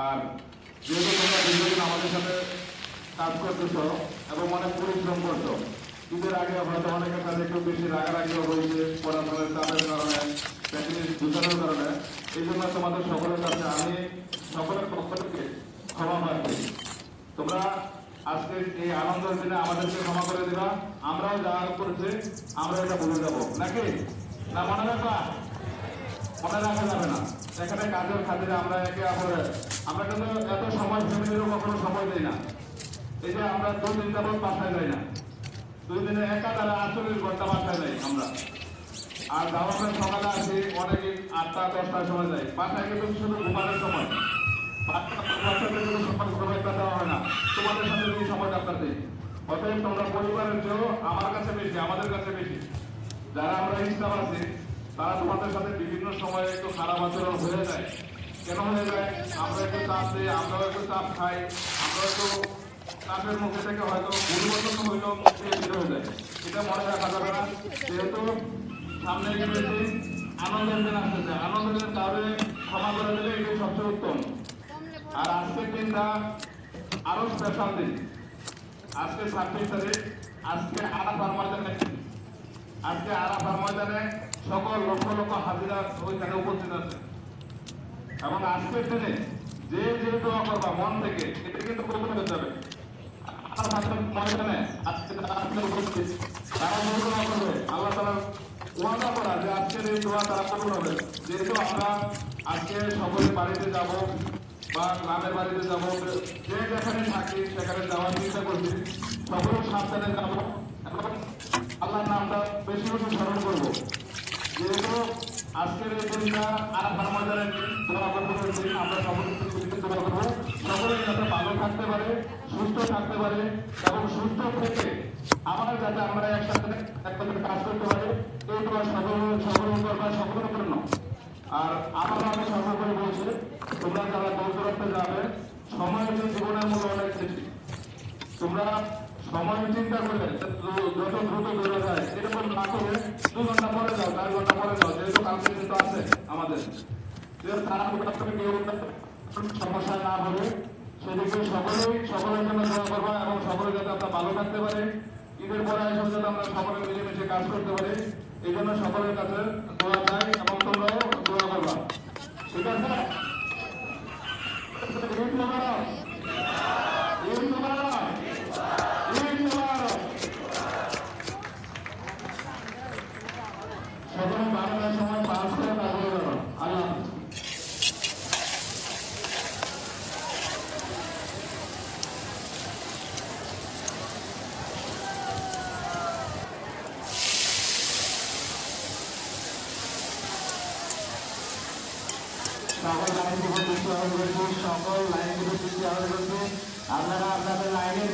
আর যেহেতু তোমরা দীর্ঘদিন আমাদের সাথে কাজ করতেছ এবং অনেক পরিশ্রম করছো, ঈদের আগে হয়তো অনেকের কাছে একটু বেশি রাগারাগিও হয়েছে পড়াশোনার চাপের কারণে, প্র্যাকটিস দূষণের কারণে। এই জন্য তোমাদের সকলের কাছে আমি সকলের পক্ষ থেকে ক্ষমা প্রার্থী। তোমরা আজকে এই আনন্দের দিনে আমাদেরকে ক্ষমা করে দিবা, আমরাও যা করেছি আমরা এটা ভুলে যাবো নাকি না? মনে রাখবা? মনে রাখা যাবে না। এখানে কাজের খাতিরে আমরা একে অপরে আমরা কিন্তু এত সময় ফ্যামিলিরও কখনো সময় দিই না। এই যে আমরা 2 দিন যাবত বাসায় যাই না, 2 দিনে একাধারে 48 ঘন্টা বাসায় যাই আমরা। আর যাওয়ার সকালে আসি অনেকে 8টা 10টার সময় যাই, বাসায় কিন্তু শুধু ঘুমানোর সময়। দেওয়া হয় না, তোমাদের সাথে যদি সময় কাটাতে। অতএব তোমরা পরিবারের চেয়েও আমার কাছে বেশি, আমাদের কাছে বেশি। যারা আমরা স্টাফ আছি তারা তোমাদের সাথে বিভিন্ন সময়ে একটু খারাপ আচরণ হয়ে যায়। কেন হয়ে যায়? আমরা একটু চাপ দিই, আমরাও একটু চাপ খাই, আমরা একটু চাপের মুখে থেকে হয়তো পরিবর্তন হইলেও মুখ দিয়ে বের হয়ে যায়। এটা মনে রাখা যাবে না। যেহেতু সামনে গেছি আনন্দের দিন আসতেছে, আনন্দের দিন কাউরে ক্ষমা করে দিলে এটাই সবচেয়ে উত্তম। আর আজকের দিনটা আরো স্পেশাল দিন। আজকে 26 তারিখ, আজকে আরাফার ময়দানে, আজকে আরাফার ময়দানে সকল লক্ষ লক্ষ হাজিরা ওইখানে উপস্থিত আছে। এবং আজকের দিনে যে যে দোয়া করবা মন থেকে, এটা কিন্তু কবুল হয়ে যাবে। আরাফার ময়দানে আজকে উপস্থিত তারা দোয়া করবে, আল্লাহ তাআলা ওয়াদা করা যে আজকের এই দোয়া তারা কবুল হবে। যেহেতু আমরা আজকে সকলের বাড়িতে যাব বা গ্রামের বাড়িতে যাবো, যে যেখানে থাকি সেখানে যাওয়ার চিন্তা করছি, সকল সাবধানে যাবো এবং আল্লাহর নামটা বেশি বেশি স্মরণ করবো। যেহেতু আজকের এই দিনটা আরাফার ময়দানের দিন, দোয়া করবো, আমরা সকলে দোয়া করবো সকলে যাতে ভালো থাকতে পারে, সুস্থ থাকতে পারে এবং সুস্থ থেকে আবার যাতে আমরা একসাথে কাজ করতে পারি। এই দোয়া সকলের জন্য। আর আমরা আমি সর্বোপরি বলছি, তোমরা যারা দৌড়তে যাবে, সময় হচ্ছে জীবনের মূল্য অনেক বেশি। তোমরা সময় চিন্তা করে যত দ্রুত বেরো যায় এরকম না করে 2 ঘন্টা পরে যাও, 4 ঘন্টা পরে যাও, যেহেতু কালকে কিন্তু আছে আমাদের। তারা কেউ সমস্যা না হবে সেদিকে সকলের জন্য দোয়া করবা এবং সকলে যাতে আপনার ভালো থাকতে পারে। ঈদের পরে এসব যাতে আমরা সকলে মিলেমিশে কাজ করতে পারি, এই জন্য সকলের কাছে দোয়া চাই এবং তোমরাও দোয়া করবা। ঠিক আছে? সকলে বাংলার সময় 5 করে তারপরে যাবো। আল্লাহ সকল লাইন থেকে দৃষ্টি আহ্বান করেছি, সকল লাইন থেকে দৃষ্টি আহ্বান করেছি। আপনারা আপনাদের লাইনের